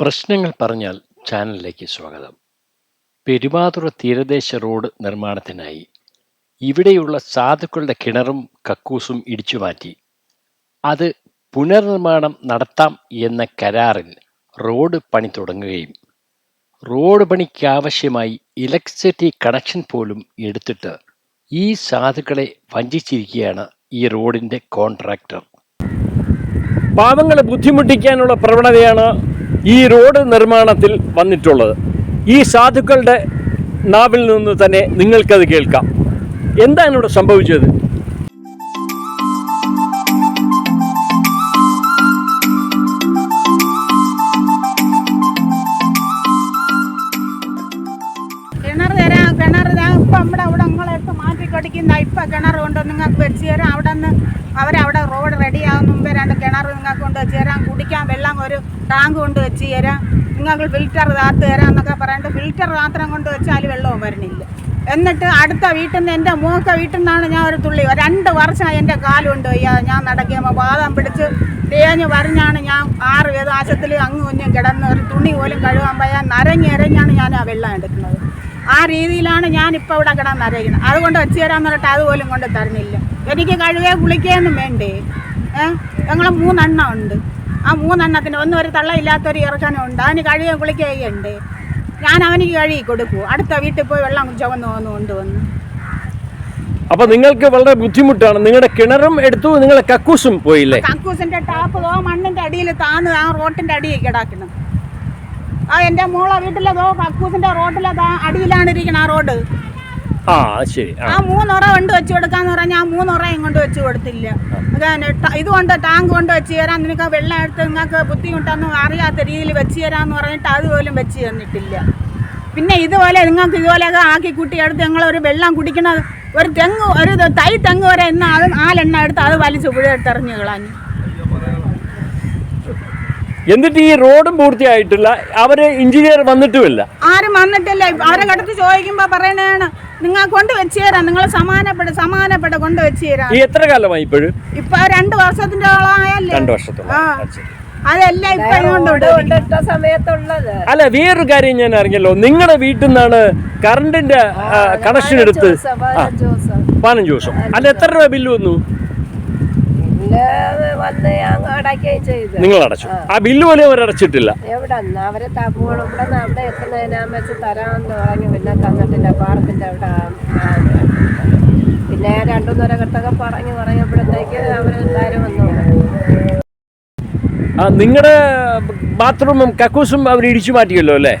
പ്രശ്നങ്ങൾ പറഞ്ഞാൽ ചാനലിലേക്ക് സ്വാഗതം. പെരുമാതുറ തീരദേശ റോഡ് നിർമ്മാണത്തിനായി ഇവിടെയുള്ള സാധുക്കളുടെ കിണറും കക്കൂസും ഇടിച്ചുമാറ്റി അത് പുനർനിർമ്മാണം നടത്താം എന്ന കരാറിൽ റോഡ് പണി തുടങ്ങുകയും റോഡ് പണിക്കാവശ്യമായി ഇലക്ട്രിസിറ്റി കണക്ഷൻ പോലും എടുത്തിട്ട് ഈ സാധുക്കളെ വഞ്ചിച്ചിരിക്കുകയാണ് ഈ റോഡിൻ്റെ കോൺട്രാക്ടർ. പാവങ്ങളെ ബുദ്ധിമുട്ടിക്കാനുള്ള പ്രവണതയാണ് ഈ റോഡ് നിർമ്മാണത്തിൽ വന്നിട്ടുള്ളത്. ഈ സാധുക്കളുടെ നാവിൽ നിന്ന് തന്നെ നിങ്ങൾക്കത് കേൾക്കാം. എന്താണ് ഇവിടെ സംഭവിച്ചത്? ഇപ്പം കിണർ കൊണ്ട് നിങ്ങൾക്ക് വെച്ച് തരാം. അവരവിടെ റോഡ് റെഡിയാകുന്ന മുമ്പേ 2 കിണർ നിങ്ങൾക്ക് കൊണ്ട് വെച്ച് തരാം. കുടിക്കാൻ വെള്ളം ഒരു ടാങ്ക് കൊണ്ട് വെച്ച് തരാം. നിങ്ങൾക്ക് ഫിൽറ്റർ താത്ത് തരാം എന്നൊക്കെ പറഞ്ഞിട്ട് ഫിൽറ്റർ മാത്രം കൊണ്ട് വെച്ചാൽ വെള്ളവും വരുന്നില്ല. എന്നിട്ട് അടുത്ത വീട്ടിൽ നിന്ന് എൻ്റെ മൂക്ക വീട്ടിൽ നിന്നാണ് ഞാൻ ഒരു തുള്ളി 2 വർഷമായി എൻ്റെ കാലുകൊണ്ട് ഞാൻ നടക്കുമ്പോൾ വാദം പിടിച്ച് തേഞ്ഞ് വരഞ്ഞാണ് ഞാൻ 6 ആശത്തിൽ അങ്ങ് കുഞ്ഞും കിടന്ന് ഒരു തുണി പോലും കഴുകാൻ പോയാൽ നരഞ്ഞാണ് ഞാൻ ആ വെള്ളം എടുക്കുന്നത്. ആ രീതിയിലാണ് ഞാനിപ്പോൾ ഇവിടെ കിടന്നറിയിക്കുന്നത്. അതുകൊണ്ട് വെച്ച് തരാമെന്ന് പറഞ്ഞിട്ട് അതുപോലും കൊണ്ട് തരുന്നില്ല. എനിക്ക് കഴുകുകയോ കുളിക്കുകയൊന്നും വേണ്ടേ? ഞങ്ങൾ 3 എണ്ണം ഉണ്ട്. ആ 3 എണ്ണത്തിന് ഒന്നും ഒരു തള്ളയില്ലാത്തൊരു ഇറക്കാനുണ്ട്. അതിന് കഴുകുകയും കുളിക്കുകയും ഉണ്ട്. ഞാൻ അവനിക്ക് കഴുകി കൊടുക്കൂ. അടുത്ത വീട്ടിൽ പോയി വെള്ളം ചുവന്ന് കൊണ്ടുവന്ന്. അപ്പൊ നിങ്ങൾക്ക് വളരെ ബുദ്ധിമുട്ടാണ്. നിങ്ങളുടെ കിണറും എടുത്തു, നിങ്ങളുടെ കക്കൂസും പോയില്ലേ? കക്കൂസിന്റെ ടാപ്പ് മണ്ണിന്റെ അടിയിൽ താന്ന് ആ റോട്ടിന്റെ അടിയിൽ കിടക്കണം. ആ എൻ്റെ മോളെ വീട്ടിലെ കക്കൂസിന്റെ റോഡിലെ അടിയിലാണ് ഇരിക്കണം ആ റോഡ്. ശരി. ആ 3 ഉറ കൊണ്ട് വെച്ച് കൊടുക്കാന്ന് പറഞ്ഞാൽ ആ 3 ഉറയും കൊണ്ട് വെച്ച് കൊടുത്തില്ല. ഇതുകൊണ്ട് ടാങ്ക് കൊണ്ട് വെച്ച് തരാം, നിനക്ക് വെള്ളം എടുത്ത് നിങ്ങൾക്ക് ബുദ്ധിമുട്ടൊന്നും അറിയാത്ത രീതിയിൽ വെച്ച് തരാമെന്ന് പറഞ്ഞിട്ട് അതുപോലും വെച്ച് തന്നിട്ടില്ല. പിന്നെ ഇതുപോലെ നിങ്ങൾക്ക് ഇതുപോലെയൊക്കെ ആക്കി കൂട്ടിയെടുത്ത് ഞങ്ങളൊരു വെള്ളം കുടിക്കണത് ഒരു തൈ തെങ്ങ് വരെ ഇന്ന് അത് 4 എണ്ണം എടുത്ത് അത് വലിച്ച് പുഴയെടുത്തെറിഞ്ഞ് കളഞ്ഞു. എന്നിട്ട് ഈ റോഡും പൂർത്തിയായിട്ടില്ല. അവര് എഞ്ചിനീയർ വന്നിട്ടുമില്ല. ആരും വന്നിട്ടില്ല. അവരെ കടത്ത് ചോദിക്കുമ്പോ പറയണതാണ് നിങ്ങൾ കൊണ്ട് വെച്ച് തരാം, നിങ്ങൾ സമാനപ്പെട്ട് കൊണ്ട് വെച്ച് തരാം. എത്ര കാലമായി ഇപ്പോഴും? ഇപ്പൊ 2 വർഷത്തിന്റെ ആളായല്ലേ. 2 വർഷത്തോളം. അതെല്ലാം ഇപ്പൊ സമയത്തുള്ളത്. അല്ല, വേറൊരു കാര്യം ഞാൻ അറിഞ്ഞല്ലോ, നിങ്ങളുടെ വീട്ടിൽ നിന്നാണ് കറണ്ടിന്റെ കണക്ഷൻ എടുത്ത് 15 ദിവസം. അല്ല, എത്ര രൂപ ബില്ല് വന്നു? നിങ്ങൾ അടച്ചു? ആ ബില്ല് പോലും അവർ അടച്ചിട്ടില്ല. എവിടെ അവരെ അവിടെ എത്തുന്നതിനാ വെച്ച് തരാമെന്ന് പറഞ്ഞു. പിന്നെ തന്നിട്ടില്ല. പാടത്തിന്റെ അവിടെ പിന്നെ 2 ഘട്ടമൊക്കെ പറഞ്ഞപ്പോഴത്തേക്ക് അവരെല്ലാരും വന്നു. നിങ്ങളുടെ ബാത്റൂമും കക്കൂസും അവർ ഇടിച്ചു മാറ്റിയല്ലോ അല്ലേ?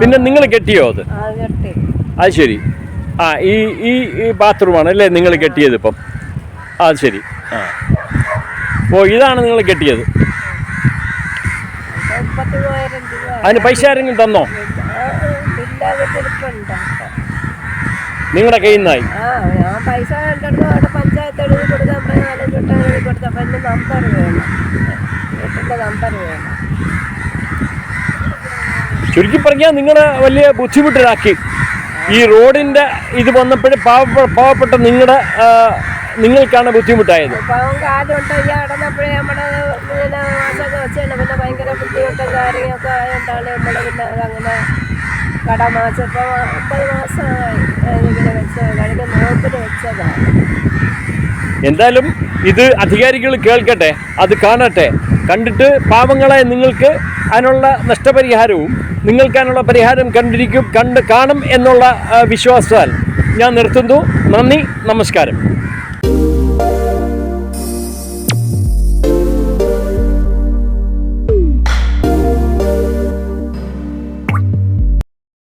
പിന്നെ നിങ്ങൾ കെട്ടിയോ അത്? കെട്ടി. അത് ശരി. ഈ ബാത്റൂമാണ് അല്ലേ നിങ്ങൾ കെട്ടിയത് ഇപ്പം? അത് ശരി. ഇതാണ് നിങ്ങൾ കെട്ടിയത്. അതിന് പൈസ ആരെങ്കിലും തന്നോ? നിങ്ങളുടെ കയ്യിൽ നിന്നായി? ഞാൻ പൈസ കണ്ടെടുത്ത് അവിടെ പഞ്ചായത്ത് എഴുതി കൊടുക്കാൻ 4 വട്ടം എഴുതി കൊടുത്തപ്പോൾ എൻ്റെ നമ്പർ വേണം, വീട്ടിൻ്റെ നമ്പർ വേണം. ചുരുക്കി പറഞ്ഞാൽ നിങ്ങളെ വലിയ ബുദ്ധിമുട്ടിലാക്കി. ഈ റോഡിൻ്റെ ഇത് വന്നപ്പോഴും പാവപ്പെട്ട നിങ്ങൾക്കാണ് ബുദ്ധിമുട്ടായത്. പാവം കാലുണ്ട്. ഈ അടന്നപ്പോഴേ നമ്മുടെ മാസമൊക്കെ വെച്ചാണ്. പിന്നെ ഭയങ്കര ബുദ്ധിമുട്ടും കാര്യങ്ങളൊക്കെ ആയതുകൊണ്ടാണ് നമ്മൾ പിന്നെ അതങ്ങനെ കടമാച്ചപ്പോൾ 9 മാസമായി ഇങ്ങനെ വെച്ചത്. കഴിഞ്ഞ നോക്കിന് വെച്ചതാണ്. എന്തായാലും ഇത് അധികാരികൾ കേൾക്കട്ടെ, അത് കാണട്ടെ. കണ്ടിട്ട് പാവങ്ങളെ നിങ്ങൾക്ക് അതിനുള്ള നഷ്ടപരിഹാരവും നിങ്ങൾക്ക് അതിനുള്ള പരിഹാരം കാണും എന്നുള്ള വിശ്വാസത്താൽ ഞാൻ നിർത്തുന്നു. നന്ദി, നമസ്കാരം.